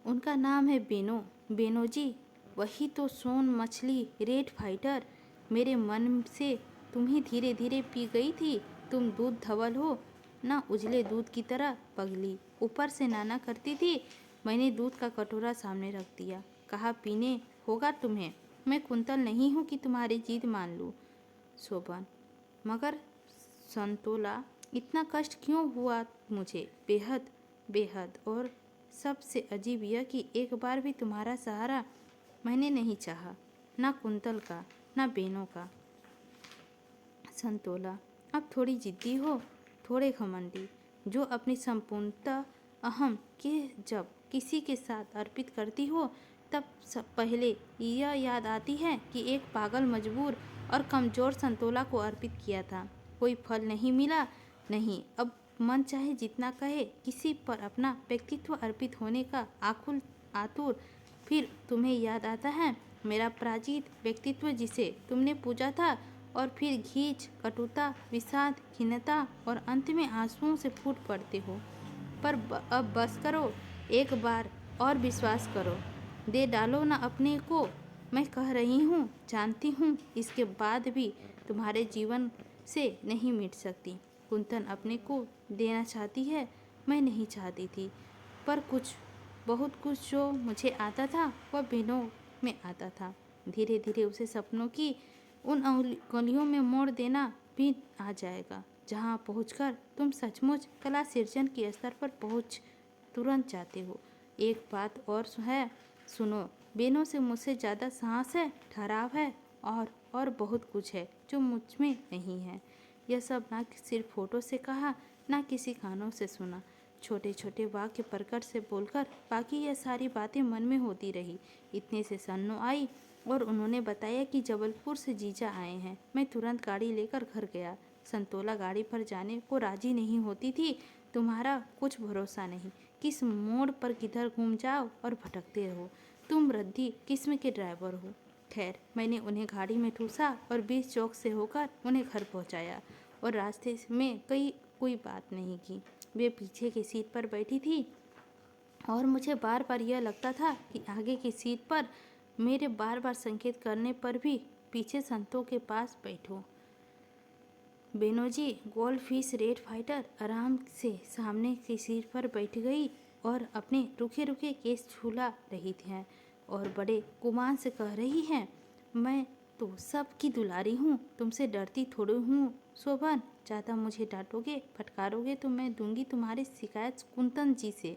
Speaker 1: उनका नाम है बेनो। बेनो जी, वही तो सोन मछली रेड फाइटर। मेरे मन से तुम ही धीरे धीरे पी गई थी। तुम दूध धवल हो ना, उजले दूध की तरह पगली, ऊपर से नाना करती थी। मैंने दूध का कटोरा सामने रख दिया, कहा पीने होगा तुम्हें। मैं कुंतल नहीं हूँ कि तुम्हारी जिद मान लूँ। शोभन, मगर संतोला, इतना कष्ट क्यों हुआ मुझे? बेहद बेहद। और सबसे अजीब यह कि एक बार भी तुम्हारा सहारा मैंने नहीं चाहा, ना कुंतल का ना बेनों का। संतोला, अब थोड़ी जिद्दी हो, थोड़े घमंडी, जो अपनी संपूर्णता अहम के जब किसी के साथ अर्पित करती हो, तब सब पहले यह याद आती है कि एक पागल, मजबूर और कमज़ोर संतोला को अर्पित किया था। कोई फल नहीं मिला। नहीं, अब मन चाहे जितना कहे, किसी पर अपना व्यक्तित्व अर्पित होने का आकुल आतुर। फिर तुम्हें याद आता है मेरा पराजित व्यक्तित्व जिसे तुमने पूजा था, और फिर घींच, कटुता, विषाद, खिन्नता और अंत में आंसुओं से फूट पड़ते हो। पर अब बस करो, एक बार और विश्वास करो, दे डालो ना अपने को। मैं कह रही हूँ, जानती हूँ इसके बाद भी तुम्हारे जीवन से नहीं मिट सकती। कुंतन अपने को देना चाहती है, मैं नहीं चाहती थी, पर कुछ बहुत कुछ जो मुझे आता था वह बिनों में आता था। धीरे धीरे उसे सपनों की उन गलियों में मोड़ देना भी आ जाएगा, जहाँ पहुंचकर तुम सचमुच कला सृजन के स्तर पर पहुंच तुरंत जाते हो। एक बात और है, सुनो, बेनों से मुझसे ज़्यादा साहस है, ठहराव है, और बहुत कुछ है जो मुझ में नहीं है। यह सब ना सिर्फ फोटो से कहा, ना किसी कानों से सुना, छोटे छोटे वाक्य प्रकट से बोलकर, बाकी यह सारी बातें मन में होती रही। इतने से सन्नो आई और उन्होंने बताया कि जबलपुर से जीजा आए हैं। मैं तुरंत गाड़ी लेकर घर गया। संतोला गाड़ी पर जाने को राजी नहीं होती थी। तुम्हारा कुछ भरोसा नहीं, किस मोड़ पर किधर घूम जाओ और भटकते रहो। तुम रद्दी किस्म के ड्राइवर हो। खैर, मैंने उन्हें गाड़ी में ठूसा और 20 चौक से होकर उन्हें घर पहुंचाया, और रास्ते में कोई बात नहीं की। वे पीछे की सीट पर बैठी थी और मुझे बार बार यह लगता था कि आगे की सीट पर मेरे बार बार संकेत करने पर भी पीछे संतों के पास बैठो। बेनोजी गोल्ड फिश रेड फाइटर आराम से सामने की सीट पर बैठ गई। और अपने रुखे रुखे केस झूला रही थी और बड़े गुमान से कह रही हैं, मैं तो सबकी दुलारी हूँ, तुमसे डरती थोड़ी हूँ शोभन। ज़्यादा मुझे डांटोगे फटकारोगे तो मैं दूंगी तुम्हारी शिकायत कुंतन जी से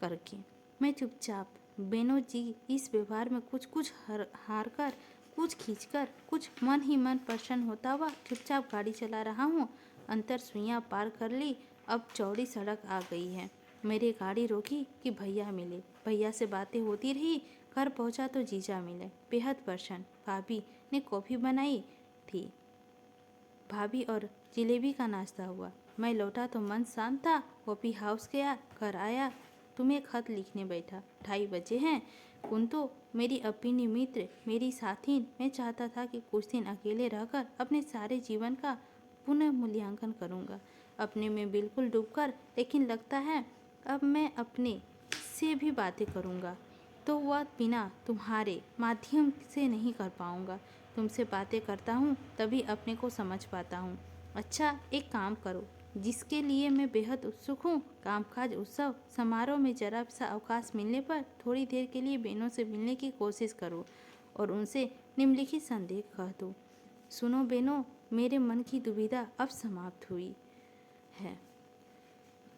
Speaker 1: करके। मैं चुपचाप बेनो जी इस व्यवहार में कुछ कुछ हार कर, कुछ खींचकर, कुछ मन ही मन प्रसन्न होता हुआ चुपचाप गाड़ी चला रहा हूँ। अंतर सुइयाँ पार कर ली, अब चौड़ी सड़क आ गई है। मेरी गाड़ी रोकी कि भैया मिले, भैया से बातें होती रही। घर पहुँचा तो जीजा मिले, बेहद प्रसन्न। भाभी ने कॉफ़ी बनाई थी, भाभी और जलेबी का नाश्ता हुआ। मैं लौटा तो मन शांत था। कॉफ़ी हाउस गया, घर आया, तुम्हें खत लिखने बैठा। 2:30 बजे हैं। कुंतो मेरी अपनी मित्र, मेरी साथी। मैं चाहता था कि कुछ दिन अकेले रहकर अपने सारे जीवन का पुनः मूल्यांकन करूँगा, अपने में बिल्कुल डूबकर। लेकिन लगता है अब मैं अपने से भी बातें करूँगा तो वह बिना तुम्हारे माध्यम से नहीं कर पाऊँगा। तुमसे बातें करता हूँ तभी अपने को समझ पाता हूँ। अच्छा, एक काम करो जिसके लिए मैं बेहद उत्सुक हूँ। कामकाज उत्सव समारोह में जरा सा अवकाश मिलने पर थोड़ी देर के लिए बहनों से मिलने की कोशिश करो और उनसे निम्नलिखित संदेह कह दो। सुनो बहनों, मेरे मन की दुविधा अब समाप्त हुई है।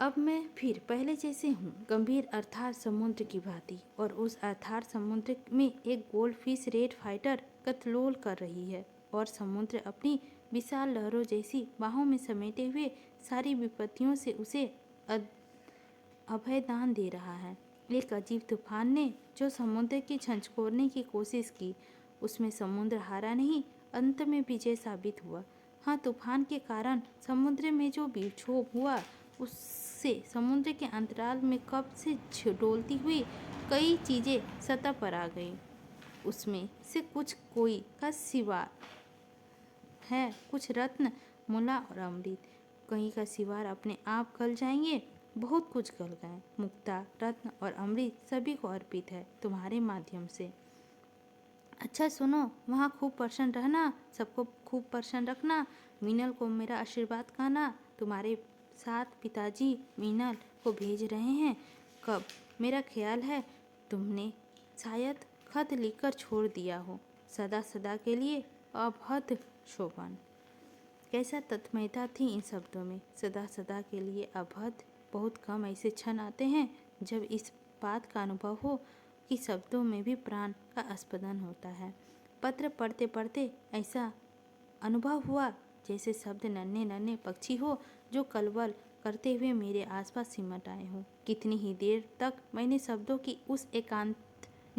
Speaker 1: अब मैं फिर पहले जैसे हूँ, गंभीर अर्थात समुद्र की भांति। और उस अर्थात समुद्र में एक गोल्ड फिश रेड फाइटर कतलोल कर रही है और समुद्र अपनी विशाल लहरों जैसी बाहों में समेटे हुए सारी विपत्तियों से उसे अभयदान दे रहा है। एक अजीब तूफान ने जो समुद्र की झंझोरने की कोशिश की, उसमें समुद्र हारा नहीं, अंत में विजय साबित हुआ। हाँ, तूफान के कारण समुद्र में जो विक्षोभ हुआ उससे समुद्र के अंतराल में कब से डोलती हुई कई चीज़ें सतह पर आ गईं। उसमें से कुछ कोई का सिवा है, कुछ रत्न, मूला और अमृत। कहीं का सिवार अपने आप गल जाएंगे। बहुत कुछ गल गए। मुक्ता, रत्न और अमृत सभी को अर्पित है तुम्हारे माध्यम से। अच्छा सुनो, वहाँ खूब प्रसन्न रहना, सबको खूब प्रसन्न रखना। मीनल को मेरा आशीर्वाद कहना। तुम्हारे साथ पिताजी मीनल को भेज रहे हैं। कब? मेरा ख्याल है तुमने शायद खत लिखकर छोड़ दिया हो। सदा सदा के लिए अभद्र शोभन। कैसा तन्मयता थी इन शब्दों में। सदा सदा के लिए अभद्र। बहुत कम ऐसे क्षण आते हैं जब इस बात का अनुभव हो कि शब्दों में भी प्राण का स्पंदन होता है। पत्र पढ़ते पढ़ते ऐसा अनुभव हुआ जैसे शब्द नन्हे नन्हे पक्षी हो जो कलवल करते हुए मेरे आसपास सिमट आए हों। कितनी ही देर तक मैंने शब्दों की उस एकांत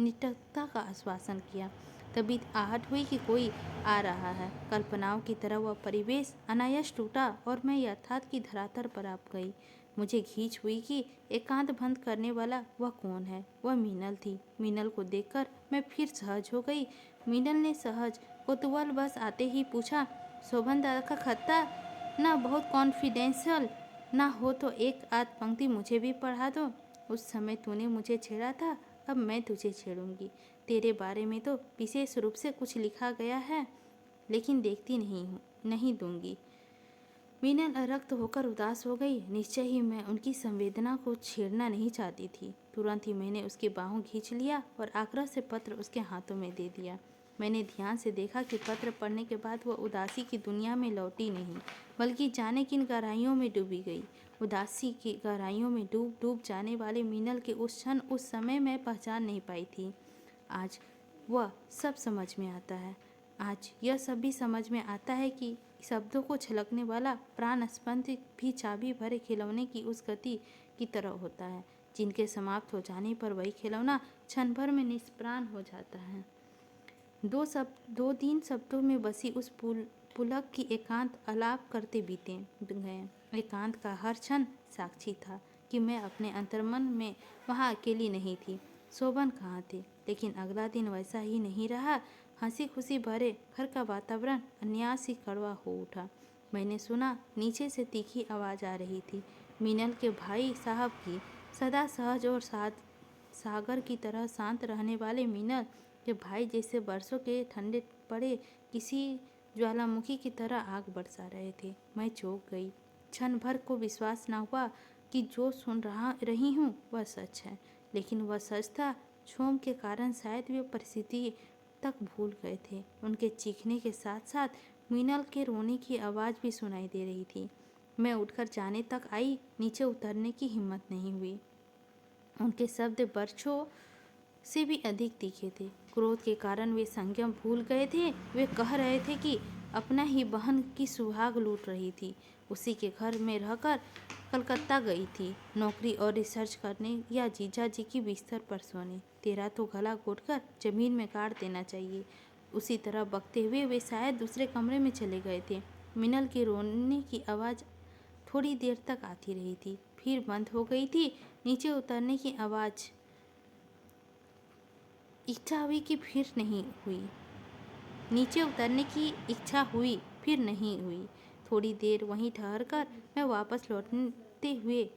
Speaker 1: निष्ठता का आश्वासन किया, तभी आहट हुई कि कोई आ रहा है। कल्पनाओं की तरह वह परिवेश अनायास टूटा और मैं यथार्थ की धरातल पर आ गई। मुझे खींच हुई कि एकांत भंग करने वाला वह कौन है। वह मीनल थी। मीनल को देखकर मैं फिर सहज हो गई। मीनल ने सहज कौतूहल बस आते ही पूछा, शोभन दादा का खत्ता ना, बहुत कॉन्फिडेंशियल ना हो तो एक आध पंक्ति मुझे भी पढ़ा दो। उस समय तूने मुझे छेड़ा था, अब मैं तुझे छेड़ूंगी। तेरे बारे में तो विशेष रूप से कुछ लिखा गया है, लेकिन देखती नहीं दूंगी। मीनल रक्त होकर उदास हो गई। निश्चय ही मैं उनकी संवेदना को छेड़ना नहीं चाहती थी। तुरंत ही मैंने उसकी बाहों खींच लिया और आग्रह से पत्र उसके हाथों में दे दिया। मैंने ध्यान से देखा कि पत्र पढ़ने के बाद वह उदासी की दुनिया में लौटी नहीं, बल्कि जाने किन गहराइयों में डूबी गई। उदासी की गहराइयों में डूब डूब जाने वाले मीनल के उस क्षण, उस समय मैं पहचान नहीं पाई थी। आज वह सब समझ में आता है। आज यह सब भी समझ में आता है कि शब्दों को छलकने वाला प्राण स्पंद भी चाबी भरे खिलौने की उस गति की तरह होता है, जिनके समाप्त हो जाने पर वही खिलौना क्षण भर में निष्प्राण हो जाता है। 2 दिन शब्दों में बसी उस पुलक की एकांत आलाप करते बीते गए। एकांत का हर क्षण साक्षी था कि मैं अपने अंतर्मन में वहाँ अकेली नहीं थी। शोभन कहाँ थे? लेकिन अगला दिन वैसा ही नहीं रहा। हंसी खुशी भरे घर का वातावरण अन्यास ही कड़वा हो उठा। मैंने सुना नीचे से तीखी आवाज़ आ रही थी, मीनल के भाई साहब की। सदा सहज और सागर की तरह शांत रहने वाले मीनल के भाई जैसे बरसों के ठंडे पड़े किसी ज्वालामुखी की तरह आग बरसा रहे थे। मैं चौंक गई। क्षण भर को विश्वास न हुआ कि जो सुन रही हूँ वह सच है, लेकिन वह सच था। क्षोभ के कारण शायद वे परिस्थिति तक भूल गए थे। उनके चीखने के साथ साथ मीनल के रोने की आवाज़ भी सुनाई दे रही थी। मैं उठकर जाने तक आई, नीचे उतरने की हिम्मत नहीं हुई। उनके शब्द बरछों से भी अधिक तीखे थे। क्रोध के कारण वे संयम भूल गए थे। वे कह रहे थे कि अपना ही बहन की सुहाग लूट रही थी, उसी के घर में रहकर कलकत्ता गई थी नौकरी और रिसर्च करने, या जीजा जी की बिस्तर पर सोने। तेरा तो गला घोटकर जमीन में काट देना चाहिए। उसी तरह बकते हुए वे शायद दूसरे कमरे में चले गए थे। मिनल के रोने की आवाज़ थोड़ी देर तक आती रही थी, फिर बंद हो गई थी। नीचे उतरने की इच्छा हुई कि फिर नहीं हुई। नीचे उतरने की इच्छा हुई, फिर नहीं हुई। थोड़ी देर वहीं ठहरकर मैं वापस लौटते हुए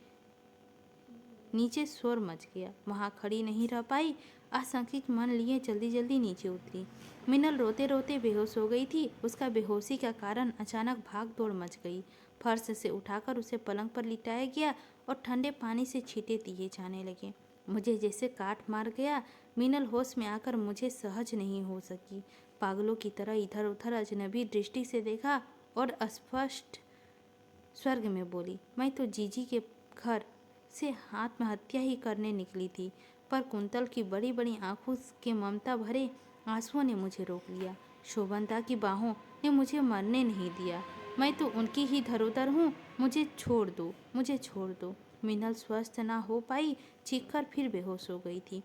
Speaker 1: नीचे शोर मच गया। वहाँ खड़ी नहीं रह पाई। आशंकित मन लिए जल्दी जल्दी नीचे उतरी। मिनल रोते रोते बेहोश हो गई थी। उसका बेहोशी का कारण अचानक भाग दौड़ मच गई। फर्श से उठाकर उसे पलंग पर लिटाया गया और ठंडे पानी से छींटे दिए जाने लगे। मुझे जैसे काट मार गया। मिनल होश में आकर मुझे सहज नहीं हो सकी। पागलों की तरह इधर उधर अजनबी दृष्टि से देखा और अस्पष्ट स्वर्ग में बोली, मैं तो जीजी के घर से आत्महत्या ही करने निकली थी, पर कुंतल की बड़ी बड़ी आंखों के ममता भरे आंसुओं ने मुझे रोक लिया। शोभनता की बाहों ने मुझे मरने नहीं दिया। मैं तो उनकी ही धरोधर हूँ। मुझे छोड़ दो, मुझे छोड़ दो। मिनल स्वस्थ ना हो पाई, चीखकर फिर बेहोश हो गई थी।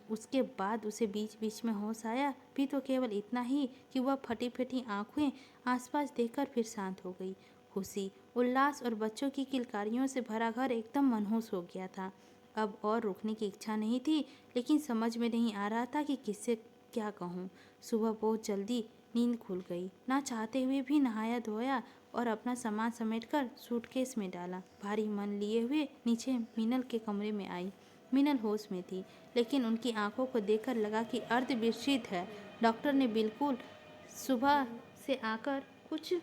Speaker 1: उसके बाद उसे बीच बीच में होश आया, भी तो केवल इतना ही कि वह फटी फटी आंखें आसपास देखकर फिर शांत हो गई। खुशी, उल्लास और बच्चों की किलकारियों से भरा घर एकदम मनहूस हो गया था। अब और रुकने की इच्छा नहीं थी, लेकिन समझ में नहीं आ रहा था कि किससे क्या कहूँ। सुबह बहुत जल्दी नींद खुल गई। ना चाहते हुए भी नहाया धोया और अपना सामान समेटकर सूटकेस में डाला। भारी मन लिए हुए नीचे मीनल के कमरे में आई। मीनल होश में थी, लेकिन उनकी आंखों को देखकर लगा कि अर्धविकसित है। डॉक्टर ने बिल्कुल सुबह से आकर कुछ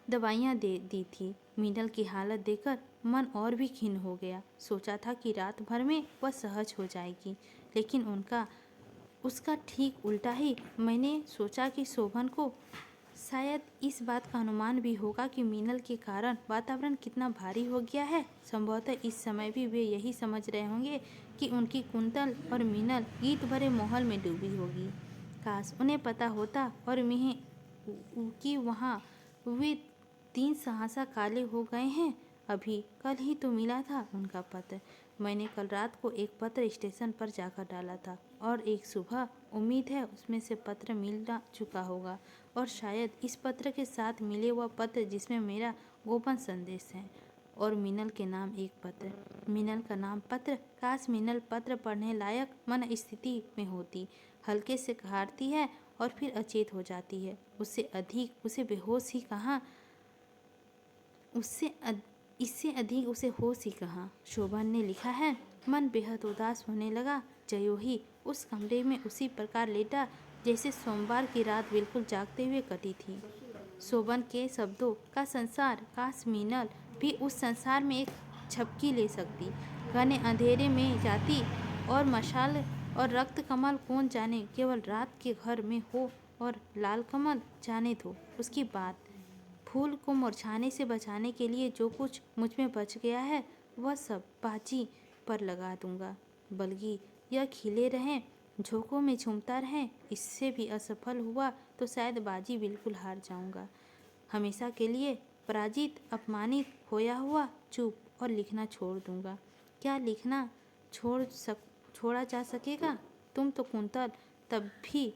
Speaker 1: दवाइयाँ दे दी थी। मीनल की हालत देखकर मन और भी खिन्न हो गया। सोचा था कि रात भर में वह सहज हो जाएगी, लेकिन उसका ठीक उल्टा ही। मैंने सोचा कि शोभन को शायद इस बात का अनुमान भी होगा कि मीनल के कारण वातावरण कितना भारी हो गया है। संभवतः इस समय भी वे यही समझ रहे होंगे कि उनकी कुंतल और मीनल गीत भरे माहौल में डूबी होगी। काश उन्हें पता होता और मैं कि वहाँ वे 3 सहसा काले हो गए हैं। अभी कल ही तो मिला था उनका पत्र। मैंने कल रात को एक पत्र स्टेशन पर जाकर डाला था और एक सुबह उम्मीद है उसमें से पत्र मिल चुका होगा, और शायद इस पत्र के साथ मिले वह पत्र जिसमें मेरा गोपन संदेश है और मिनल के नाम एक पत्र। मिनल का नाम पत्र। काश मिनल पत्र पढ़ने लायक मन स्थिति में होती। हल्के से कहारती है और फिर अचेत हो जाती है। उसे बेहोश ही कहाँ, इससे अधिक उसे होश ही कहाँ। शोभन ने लिखा है। मन बेहद उदास होने लगा। जयो ही उस कमरे में उसी प्रकार लेटा जैसे सोमवार की रात बिल्कुल जागते हुए कटी थी। शोभन के शब्दों का संसार, काश मीनल भी उस संसार में एक झपकी ले सकती, घने अंधेरे में जाती और मशाल और रक्त कमल कौन जाने केवल रात के घर में हो, और लाल कमल जाने दो उसकी बात। फूल को मुरझाने से बचाने के लिए जो कुछ मुझ में बच गया है वह सब बाजी पर लगा दूंगा। बल्कि यह खिले रहें, झोंकों में झूमता रहें। इससे भी असफल हुआ तो शायद बाजी बिल्कुल हार जाऊंगा। हमेशा के लिए पराजित, अपमानित, खोया हुआ, चुप और लिखना छोड़ दूंगा। क्या लिखना छोड़ा जा सकेगा? तुम तो कुंतल तब भी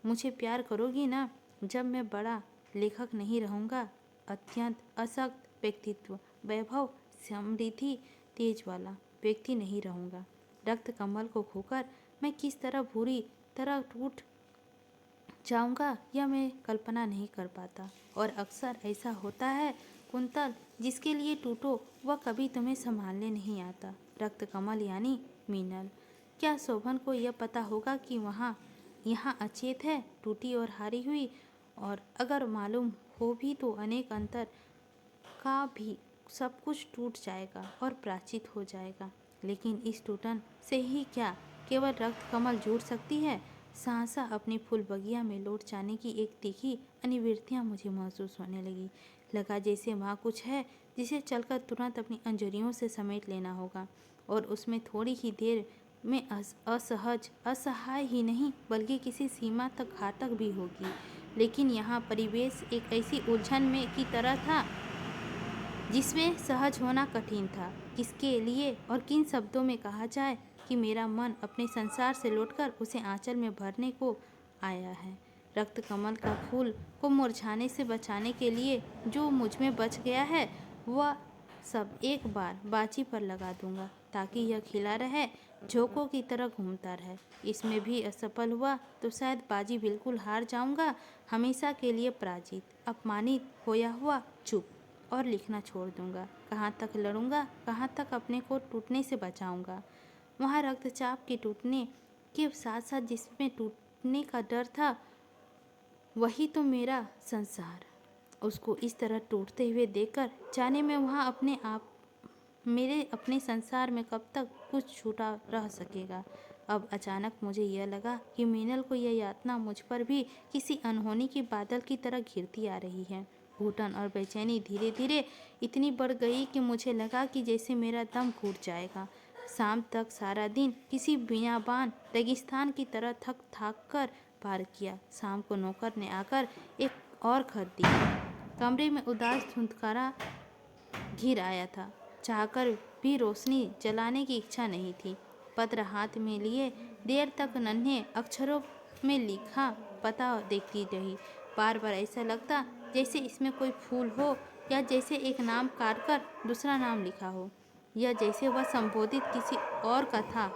Speaker 1: मुझे प्यार करोगी ना, जब मैं बड़ा लेखक नहीं रहूँगा। अत्यंत असक्त व्यक्तित्व, वैभव, समृद्धि, तेज वाला व्यक्ति नहीं रहूँगा। रक्त कमल को खोकर मैं किस तरह बुरी तरह टूट जाऊँगा यह मैं कल्पना नहीं कर पाता। और अक्सर ऐसा होता है कुंतल, जिसके लिए टूटो वह कभी तुम्हें संभालने नहीं आता। रक्त कमल यानी मीनल। क्या शोभन को यह पता होगा कि यहाँ अचेत है, टूटी और हारी हुई? और अगर मालूम हो भी तो अनेक अंतर का भी सब कुछ टूट जाएगा और प्राचित हो जाएगा। लेकिन इस टूटन से ही क्या केवल रक्त कमल जुड़ सकती है? सहसा अपनी फूल बगिया में लौट जाने की एक तीखी अनिवार्यता मुझे महसूस होने लगी। लगा जैसे वहाँ कुछ है जिसे चलकर तुरंत अपनी अंजलियों से समेट लेना होगा और उसमें थोड़ी ही देर में असहज असहाय ही नहीं बल्कि किसी सीमा तक घातक भी होगी। लेकिन यहाँ परिवेश एक ऐसी उलझन में की तरह था जिसमें सहज होना कठिन था। किसके लिए और किन शब्दों में कहा जाए कि मेरा मन अपने संसार से लौटकर उसे आंचल में भरने को आया है। रक्त कमल का फूल को मुरझाने से बचाने के लिए जो मुझ में बच गया है वह सब एक बार बाजी पर लगा दूंगा ताकि यह खिला रहे, झोंकों की तरह घूमता रहे। इसमें भी असफल हुआ तो शायद बाजी बिल्कुल हार जाऊंगा, हमेशा के लिए पराजित, अपमानित, खोया हुआ, चुप और लिखना छोड़ दूंगा। कहाँ तक लड़ूंगा, कहाँ तक अपने को टूटने से बचाऊंगा। वहाँ रक्तचाप के टूटने के साथ साथ जिसमें टूटने का डर था वही तो मेरा संसार। उसको इस तरह टूटते हुए देखकर जाने में वहाँ अपने आप मेरे अपने संसार में कब तक कुछ छूटा रह सकेगा। अब अचानक मुझे यह लगा कि मीनल को यह यातना मुझ पर भी किसी अनहोनी की बादल की तरह घिरती आ रही है। घुटन और बेचैनी धीरे धीरे इतनी बढ़ गई कि मुझे लगा कि जैसे मेरा दम घुट जाएगा। शाम तक सारा दिन किसी बियाबान रेगिस्तान की तरह थक थाक कर पार किया। शाम को नौकर ने आकर एक और खत दी। कमरे में उदास धुंधकारा घिर आया था। चाहकर भी रोशनी जलाने की इच्छा नहीं थी। पत्र हाथ में लिए देर तक नन्हे अक्षरों में लिखा पता देखती रही। बार बार ऐसा लगता जैसे इसमें कोई फूल हो या जैसे एक नाम काटकर दूसरा नाम लिखा हो या जैसे वह संबोधित किसी और का था।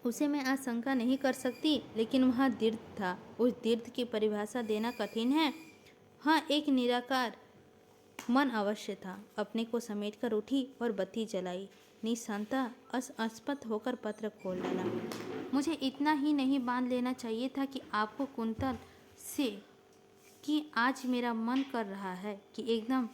Speaker 1: उसे मैं आशंका नहीं कर सकती, लेकिन वह दीर्घ था। उस दीर्घ की परिभाषा देना कठिन है। हाँ, एक निराकार मन अवश्य था। अपने को समेटकर उठी और बत्ती जलाई। निसंता अस्पष्ट होकर पत्र खोल डाला। मुझे इतना ही नहीं बांध लेना चाहिए था कि आपको कुंतल से कि आज मेरा मन कर रहा है कि एकदम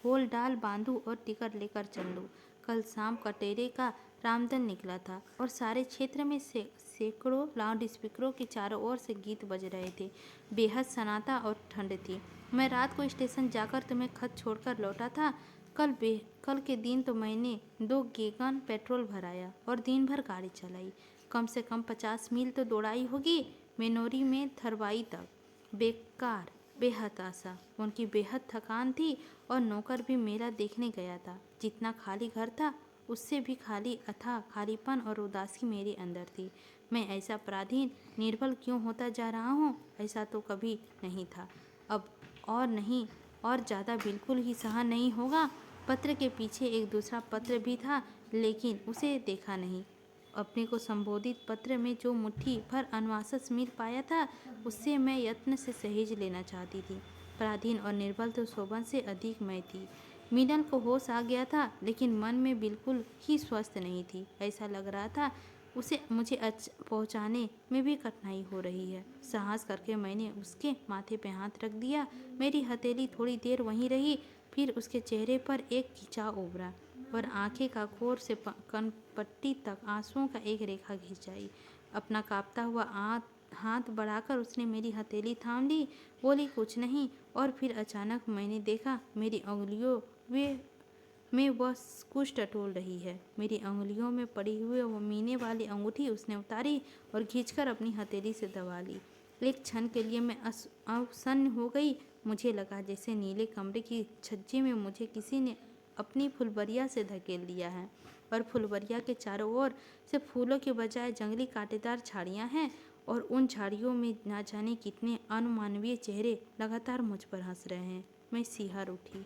Speaker 1: होल डाल बांधूं और टिकट लेकर चल लूँ। कल शाम कटेरे का रामदल निकला था और सारे क्षेत्र में सैकड़ों लाउड स्पीकरों के चारों ओर से गीत बज रहे थे। बेहद सन्नाटा और ठंड थी। मैं रात को स्टेशन जाकर तुम्हें खत छोड़कर लौटा था। कल के दिन तो मैंने 2 गैलन पेट्रोल भराया और दिन भर गाड़ी चलाई। कम से कम 50 मील तो दौड़ाई होगी, मेनोरी में थरवाई तक। बेकार, बेहद आशा, उनकी बेहद थकान थी और नौकर भी मेला देखने गया था। जितना खाली घर था उससे भी खाली अथाह खालीपन और उदासी मेरे अंदर थी। मैं ऐसा पराधीन निर्बल क्यों होता जा रहा हूँ? ऐसा तो कभी नहीं था। अब और नहीं और ज़्यादा बिल्कुल ही सहन नहीं होगा। पत्र के पीछे एक दूसरा पत्र भी था, लेकिन उसे देखा नहीं। अपने को संबोधित पत्र में जो मुट्ठी भर अनुआंस मिल पाया था उससे मैं यत्न से सहेज लेना चाहती थी। पराधीन और निर्बल तो शोभन से अधिक मैं थी। मीनल को होश आ गया था, लेकिन मन में बिल्कुल ही स्वस्थ नहीं थी। ऐसा लग रहा था उसे मुझे पहुंचाने में भी कठिनाई हो रही है। साहस करके मैंने उसके माथे पे हाथ रख दिया। मेरी हथेली थोड़ी देर वहीं रही, फिर उसके चेहरे पर एक खिंचाव उभरा और आंखें का खोर से कनपट्टी तक आंसुओं का एक रेखा खिंचाई। अपना कांपता हुआ हाथ बढ़ाकर उसने मेरी हथेली थाम ली, बोली कुछ नहीं। और फिर अचानक मैंने देखा मेरी उंगलियों में वह कुछ टटोल रही है। मेरी उंगलियों में पड़ी हुई वो मीने वाली अंगूठी उसने उतारी और खींचकर अपनी हथेली से दबा ली। एक क्षण के लिए मैं अवसन्न हो गई। मुझे लगा जैसे नीले कमरे की छज्जे में मुझे किसी ने अपनी फुलवरिया से धकेल दिया है और फुलवरिया के चारों ओर से फूलों के बजाय जंगली कांटेदार झाड़ियाँ हैं और उन झाड़ियों में ना जाने कितने अमानवीय चेहरे लगातार मुझ पर हंस रहे हैं। मैं सिहर उठी।